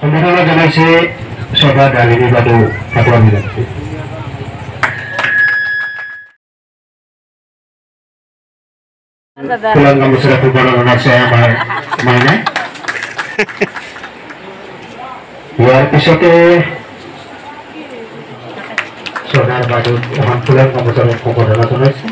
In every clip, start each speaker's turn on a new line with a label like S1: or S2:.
S1: সম্বোধনা জনাইছে সভা ডালিনী বাবু ফাটোৱানী যাত্ৰী পুলান গামোচা ফুলবৰণ জনাইছে আমাৰ মাইনা ইয়াৰ পিছতে সভাৰ বাদত এখন পুলান গামোচা সম্বোধনা জনাইছে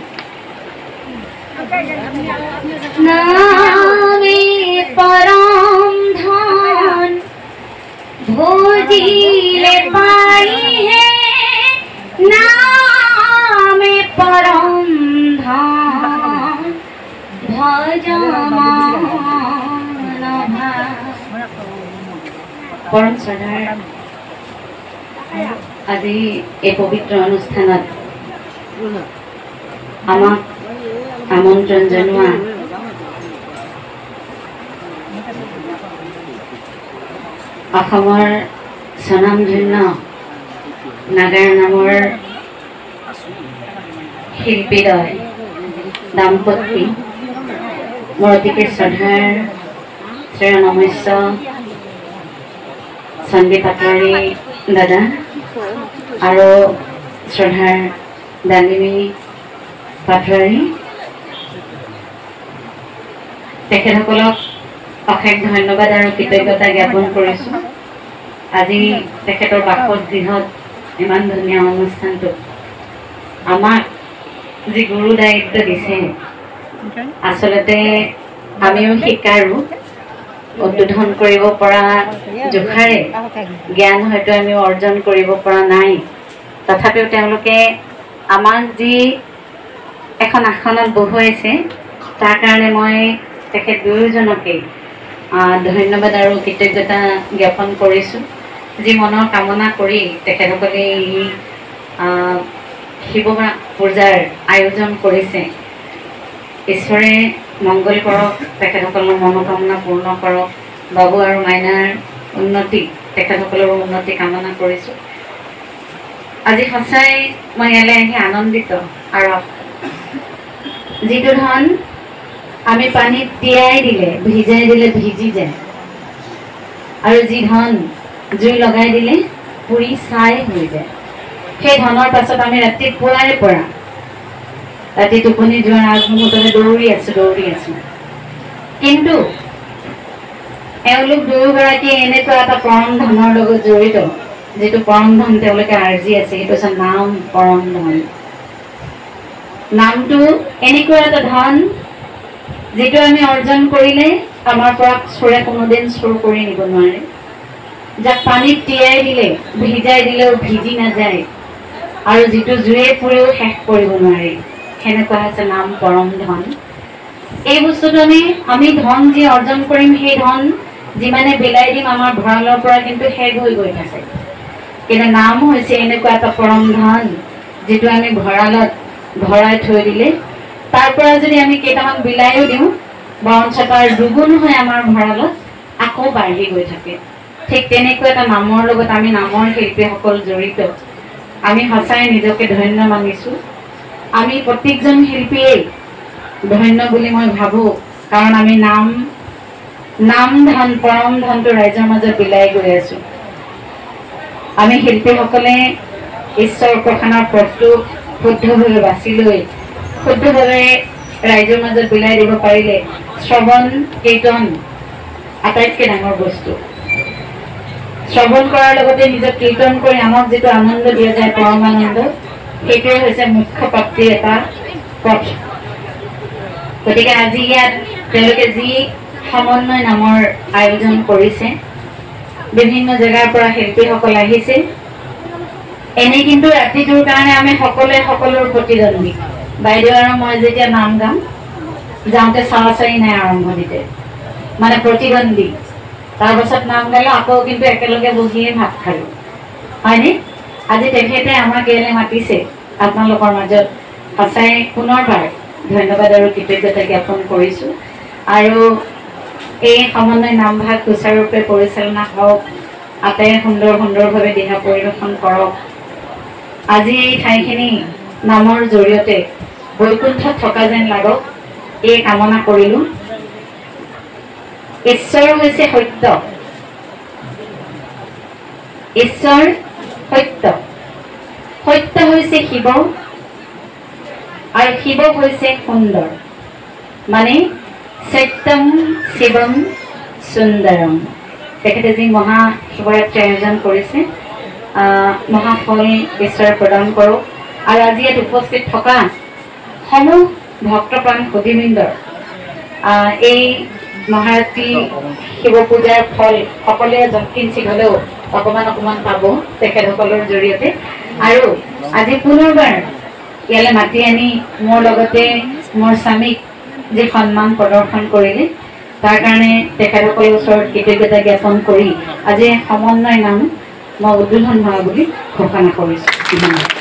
S2: भोजिले पाई है नाम परम धाम भजमान परम श्रद्धार আজি এই পবিত্ৰ অনুষ্ঠানত আমাক আমন্ত্ৰণ জনোৱা অসমৰ স্বনামধন্য নাগাৰা নামৰ শিল্পীদ্বয় দাম্পত্য মোৰ অতিকে শ্ৰদ্ধাৰ শ্ৰেয়নমস্য সন্দীপ পাটোৱাৰী দাদা আৰু শ্ৰদ্ধাৰ ডালিনী পাটোৱাৰী তেখেতসকলক অশেষ ধন্যবাদ আৰু কৃতজ্ঞতা জ্ঞাপন কৰিছো আজি তেখেতৰ বাসগৃহত ইমান ধুনীয়া অনুষ্ঠানটো আমাক যি গুৰু দায়িত্ব দিছে আচলতে আমিও শিকাৰো উদ্বোধন কৰিব পৰা জোখাৰে জ্ঞান হয়তো আমি অৰ্জন কৰিব পৰা নাই তথাপিও তেওঁলোকে আমাক যি এখন আসনত বহুৱাইছে তাৰ কাৰণে মই তেখেত দুয়োজনকে ধন্যবাদ আৰু কৃতজ্ঞতা জ্ঞাপন কৰিছোঁ যি মনৰ কামনা কৰি তেখেতসকলে শিৱ পূজাৰ আয়োজন কৰিছে ঈশ্বৰে মংগল কৰক তেখেতসকলৰ মনোকামনা পূৰ্ণ কৰক বাবু আৰু মাইনাৰ উন্নতি তেখেতসকলৰ উন্নতি কামনা কৰিছোঁ আজি সঁচাই মই ইয়ালৈ আহি আনন্দিত আৰু যিটো ধন আমি পানীত তিয়াই দিলে ভিজাই দিলে ভিজি যায় আৰু যি ধন জুই লগাই দিলে পুৰি ছাই হৈ যায় সেই ধনৰ পাছত আমি ৰাতিপুৱাৰে পৰা ৰাতি টোপনি যোৱাৰ আগমুহূৰ্ততে দৌৰি আছো কিন্তু এওঁলোক দুয়োগৰাকী এনেকুৱা এটা পৰম ধনৰ লগত জড়িত যেটো পৰম ধন তেওঁলোকে আৰ্জি আছে সেইটো হৈছে নাম পৰম ধন নামটো এনেকুৱা এটা ধন যেটো আমি অৰ্জন কৰিলে আমাৰ পৰা চোৰে কোনোদিন চোৰ কৰি নিব নোৱাৰে যাক পানীত তিয়াই দিলে ভিজাই দিলেও ভিজি নাযায় আৰু যেটো জুয়ে পুৰিও শেষ কৰিব নোৱাৰে হেনেকুৱা আছে নাম পৰম ধন এই বস্তুটো আমি ধন যি অৰ্জন কৰিম সেই ধন যিমানে বিলাই দিম আমাৰ ভঁৰালৰ পৰা কিন্তু শেষ হৈ গৈ থাকে কিন্তু নাম হৈছে এনেকুৱা এটা পৰম ধন যেটো আমি ভঁৰালত ভৰাই থৈ দিলে তাৰ পৰা যদি আমি কেইটামান বিলাইও দিওঁ বৰঞ্চ তাৰ দুগুণ হৈ আমাৰ ভঁৰালত আকৌ বাঢ়ি গৈ থাকে ঠিক তেনেকুৱা এটা নামৰ লগত আমি নামৰ শিল্পীসকল জড়িত আমি সঁচাই নিজকে ধন্য মানিছো আমি প্ৰত্যেকজন শিল্পীয়ে ধন্য বুলি মই ভাবো কাৰণ আমি নাম ধন পৰম ধনটো ৰাইজৰ মাজত বিলাই গৈ আছো আমি শিল্পীসকলে ঈশ্বৰ প্ৰসানৰ পথটো শুদ্ধভাৱে বাছি লৈ শুদ্ধভাৱে ৰাইজৰ মাজত বিলাই দিব পাৰিলে শ্ৰৱণ কীৰ্তন আটাইতকৈ ডাঙৰ বস্তু শ্ৰৱণ কৰাৰ লগতে নিজক কীৰ্তন কৰি আমাক যেটো আনন্দ দিয়া যায় পৰম আনন্দ সেইটোৱে হৈছে মুখ্য প্ৰাপ্তিৰ এটা পথ গতিকে আজি ইয়াত তেওঁলোকে যি সমন্বয় নামৰ আয়োজন কৰিছে বিভিন্ন জেগাৰ পৰা শিল্পীসকল আহিছে এনে কিন্তু ৰাতিটোৰ কাৰণে আমি সকলোৱে সকলোৰ প্ৰতিদ্বন্দ্বী বাইদেউ আৰু মই যেতিয়া নাম গাম যাওঁতে চাৰি নাই আৰম্ভণিতে মানে প্ৰতিদ্বন্দ্বী তাৰপাছত নাম গালোঁ আকৌ কিন্তু একেলগে বহিয়ে ভাত খালোঁ হয়নে আজি তেখেতে আমাক ইয়ালৈ মাতিছে আপোনালোকৰ মাজত সঁচাই পুনৰবাৰ ধন্যবাদ আৰু কৃতজ্ঞতা জ্ঞাপন কৰিছোঁ আৰু এই সমন্বয় নামভাগ সুচাৰুৰূপে পৰিচালনা হওক আটাইয়ে সুন্দৰভাৱে দিহা পৰিৱেশন কৰক আজি এই ঠাইখিনি নামৰ জৰিয়তে বৈকুণ্ঠত থকা যেন লাগক এই কামনা কৰিলোঁ ঈশ্বৰ হৈছে সত্য ঈশ্বৰ সত্য সত্য হৈছে শিৱ আৰু শিৱ হৈছে সুন্দৰ মানে সত্যম শিৱম সুন্দৰম তেখেতে যি মহাশিৱৰাত্ৰি আয়োজন কৰিছে মহাফল ঈশ্বৰে প্ৰদান কৰক আৰু আজি ইয়াত উপস্থিত থকা সমূহ ভক্তপ্ৰাণ সুধীবৃন্দৰ এই মহাৰাত্ৰি শিৱ পূজাৰ ফল সকলোৱে যৎকিঞ্চিত হ'লেও অকণমান পাব তেখেতসকলৰ জৰিয়তে আৰু আজি পুনৰবাৰ ইয়ালৈ মাতি আনি মোৰ লগতে মোৰ স্বামীক যি সন্মান প্ৰদৰ্শন কৰিলে তাৰ কাৰণে তেখেতসকলৰ ওচৰত কৃতজ্ঞতা জ্ঞাপন কৰি আজি সমন্বয় নাম মই উদ্বোধন হোৱা বুলি ঘোষণা কৰিছোঁ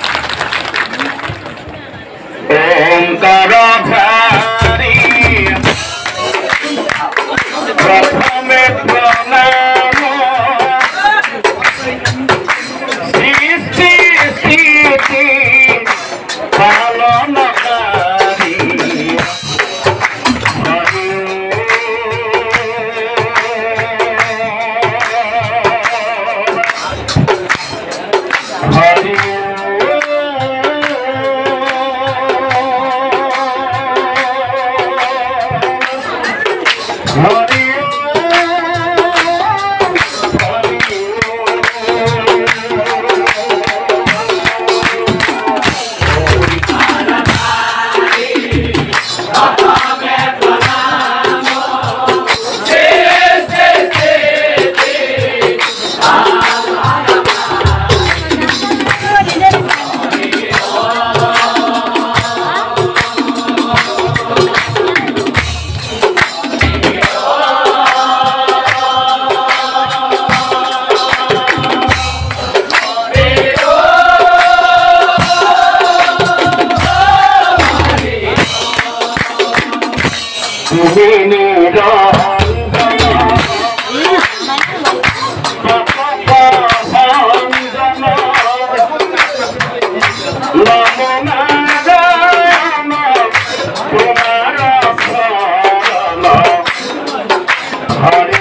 S3: Hare